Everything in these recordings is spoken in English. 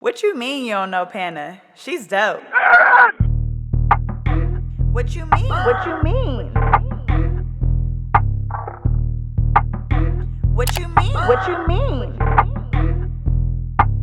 What you mean you don't know Pana? She's dope. What you mean? What you mean? What you mean? What you mean?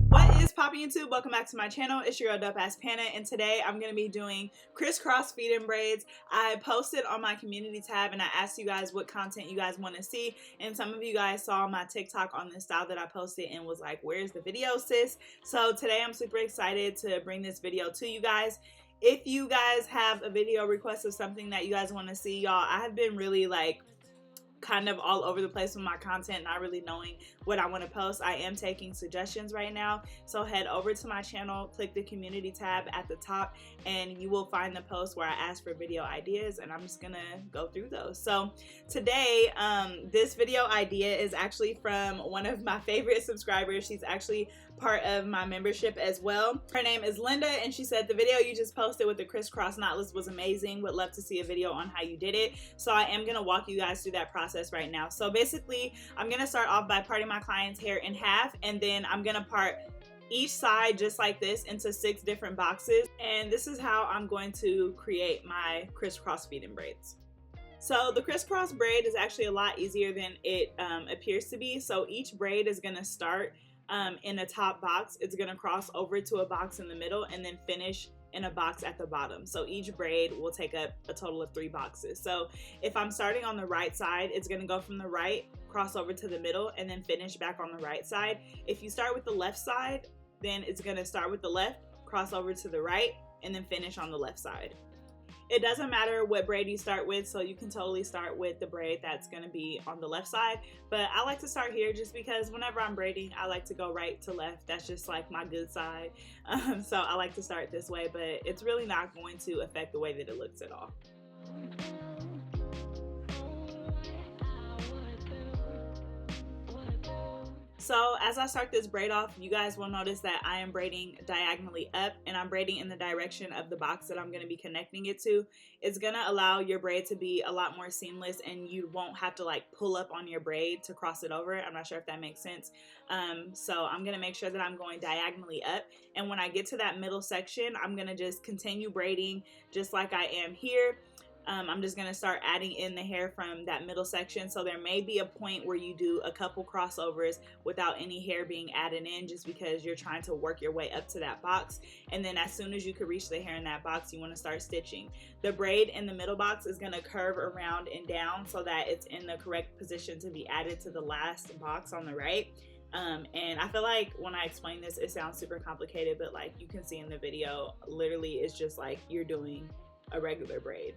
What is poppin' YouTube? Welcome back to my channel. It's your girl Dopeaxxpana, and today I'm going to be doing crisscross feed-in braids. I posted on my community tab and I asked you guys what content you guys want to see, and some of you guys saw my TikTok on this style that I posted and was like, where's the video, sis? So today I'm super excited to bring this video to you guys. If you guys have a video request of something that you guys want to see, y'all, I have been really kind of all over the place with my content, not really knowing what I want to post. I am taking suggestions right now, so head over to my channel, click the community tab at the top, and you will find the post where I ask for video ideas, and I'm just gonna go through those. So today, this video idea is actually from one of my favorite subscribers. She's actually part of my membership as well. Her name is Linda, and she said the video you just posted with the crisscross knotless was amazing. Would love to see a video on how you did it. So I am gonna walk you guys through that process right now. So basically, I'm gonna start off by parting my client's hair in half, and then I'm gonna part each side just like this into 6 different boxes. And this is how I'm going to create my crisscross feed-in braids. So the crisscross braid is actually a lot easier than it appears to be. So each braid is gonna start in a top box. It's gonna cross over to a box in the middle and then finish in a box at the bottom. So each braid will take up a total of 3 boxes. So if I'm starting on the right side, it's gonna go from the right, cross over to the middle, and then finish back on the right side. If you start with the left side, then it's gonna start with the left, cross over to the right, and then finish on the left side. It doesn't matter what braid you start with, so you can totally start with the braid that's going to be on the left side. But I like to start here just because whenever I'm braiding, I like to go right to left. That's just like my good side. So I like to start this way, but it's really not going to affect the way that it looks at all. So as I start this braid off, you guys will notice that I am braiding diagonally up, and I'm braiding in the direction of the box that I'm going to be connecting it to. It's going to allow your braid to be a lot more seamless, and you won't have to like pull up on your braid to cross it over. I'm not sure if that makes sense. So I'm going to make sure that I'm going diagonally up, and when I get to that middle section, I'm going to just continue braiding just like I am here. I'm just going to start adding in the hair from that middle section. So there may be a point where you do a couple crossovers without any hair being added in, just because you're trying to work your way up to that box. And then as soon as you can reach the hair in that box, you want to start stitching. The braid in the middle box is going to curve around and down so that it's in the correct position to be added to the last box on the right. And I feel like when I explain this, it sounds super complicated, but like you can see in the video, literally it's just like you're doing a regular braid.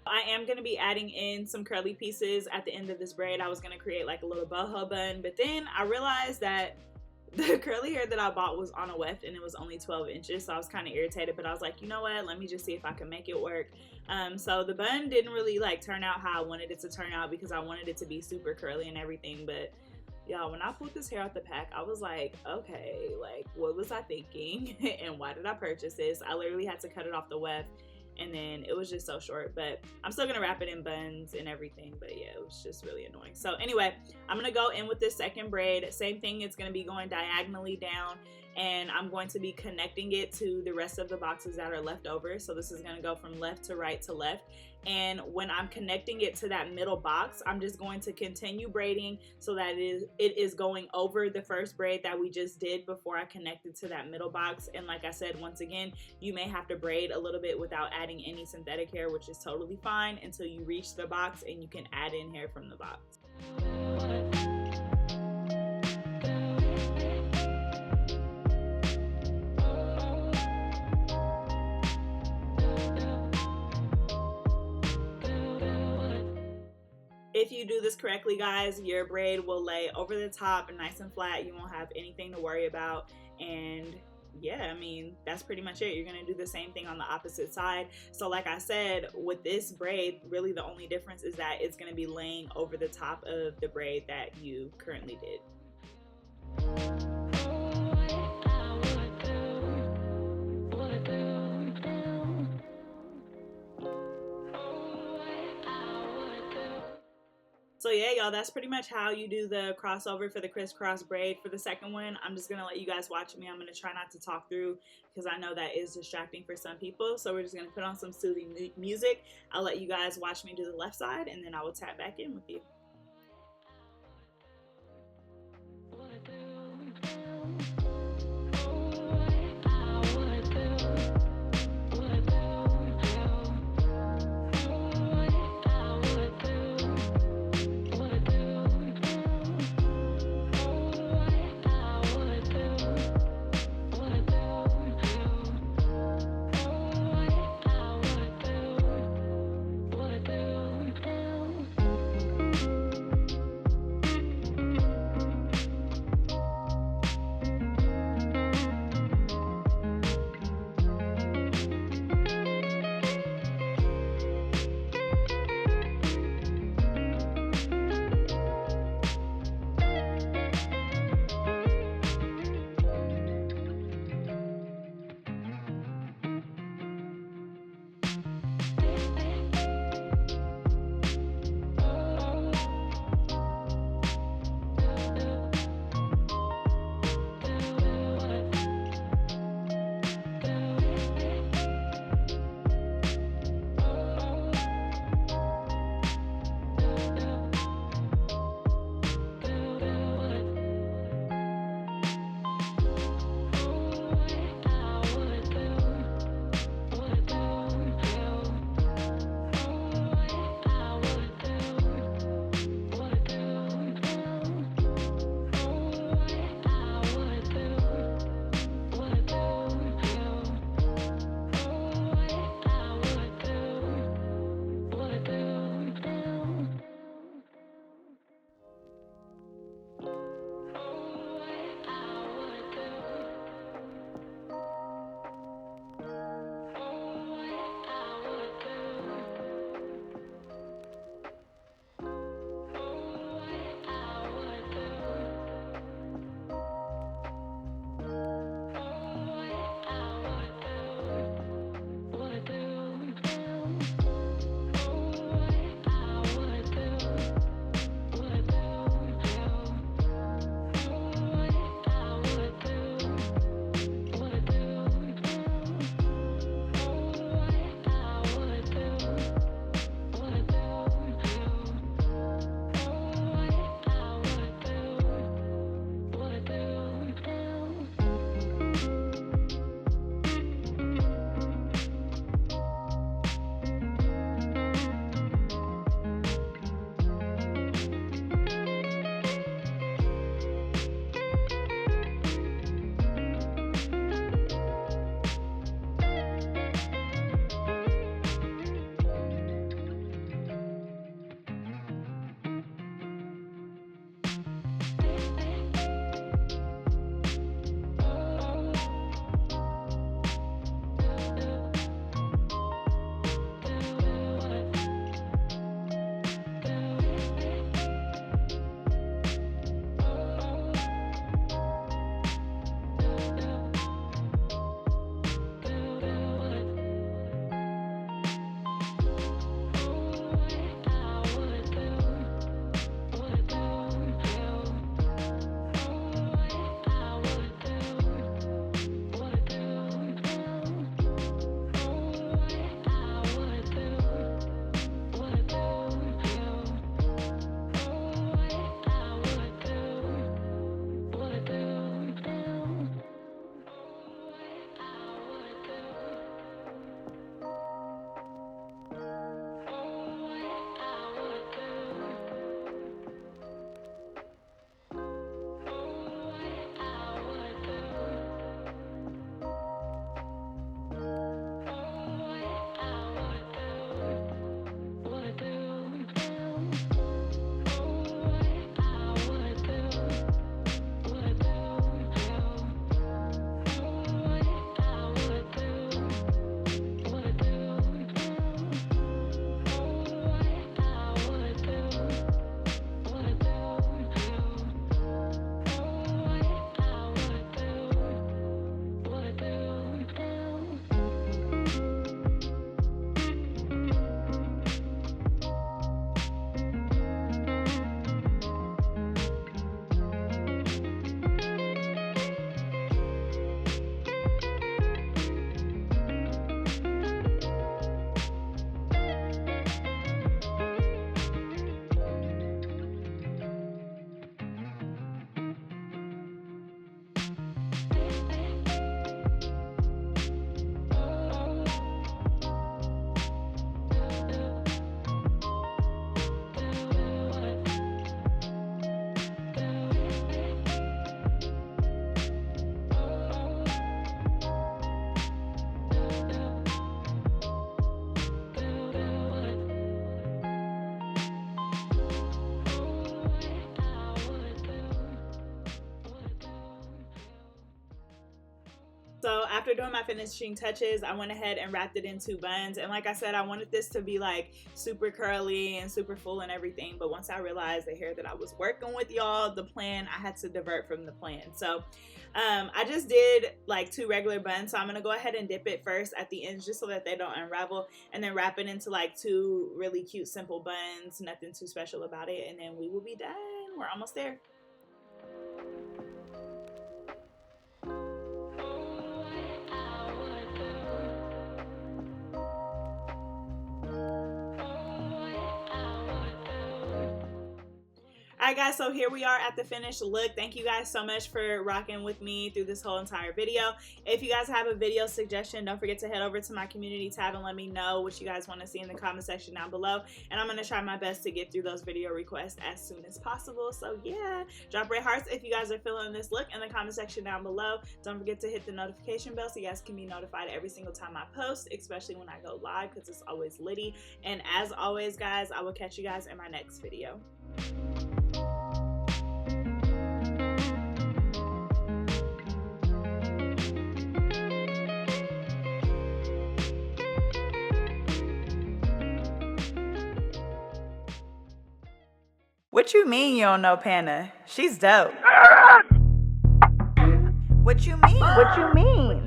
I am going to be adding in some curly pieces at the end of this braid. I was going to create like a little boho bun, but then I realized that the curly hair that I bought was on a weft and it was only 12 inches, so I was kind of irritated, but I was like, you know what, let me just see if I can make it work. So the bun didn't really like turn out how I wanted it to turn out because I wanted it to be super curly and everything, but y'all, when I pulled this hair out the pack, I was like, okay, like what was I thinking and why did I purchase this? I literally had to cut it off the weft, and then it was just so short, but I'm still gonna wrap it in buns and everything, but yeah, it was just really annoying. So anyway, I'm gonna go in with this second braid. Same thing, it's gonna be going diagonally down, and I'm going to be connecting it to the rest of the boxes that are left over. So this is gonna go from left to right to left, and when I'm connecting it to that middle box, I'm just going to continue braiding so that it is going over the first braid that we just did before I connected to that middle box. And like I said, once again, you may have to braid a little bit without adding any synthetic hair, which is totally fine until you reach the box and you can add in hair from the box. If you do this correctly, guys, your braid will lay over the top and nice and flat. You won't have anything to worry about. And yeah, I mean, that's pretty much it. You're gonna do the same thing on the opposite side. So like I said, with this braid, really the only difference is that it's gonna be laying over the top of the braid that you currently did. So yeah, y'all, that's pretty much how you do the crossover for the crisscross braid. For the second one, I'm just gonna let you guys watch me. I'm gonna try not to talk through because I know that is distracting for some people. So we're just gonna put on some soothing music. I'll let you guys watch me do the left side, and then I will tap back in with you. So after doing my finishing touches, I went ahead and wrapped it in 2 buns. And like I said, I wanted this to be like super curly and super full and everything. But once I realized the hair that I was working with, y'all, the plan, I had to divert from the plan. So I just did like 2 regular buns. So I'm going to go ahead and dip it first at the ends just so that they don't unravel. And then wrap it into like 2 really cute, simple buns. Nothing too special about it. And then we will be done. We're almost there. Alright guys, so here we are at the finished look. Thank you guys so much for rocking with me through this whole entire video. If you guys have a video suggestion, don't forget to head over to my community tab and let me know what you guys want to see in the comment section down below. And I'm going to try my best to get through those video requests as soon as possible. So yeah, drop red hearts if you guys are feeling this look in the comment section down below. Don't forget to hit the notification bell so you guys can be notified every single time I post, especially when I go live because it's always litty. And as always guys, I will catch you guys in my next video. What you mean you don't know Panna? She's dope. What you mean? What you mean?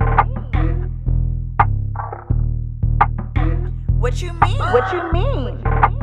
What you mean? What you mean?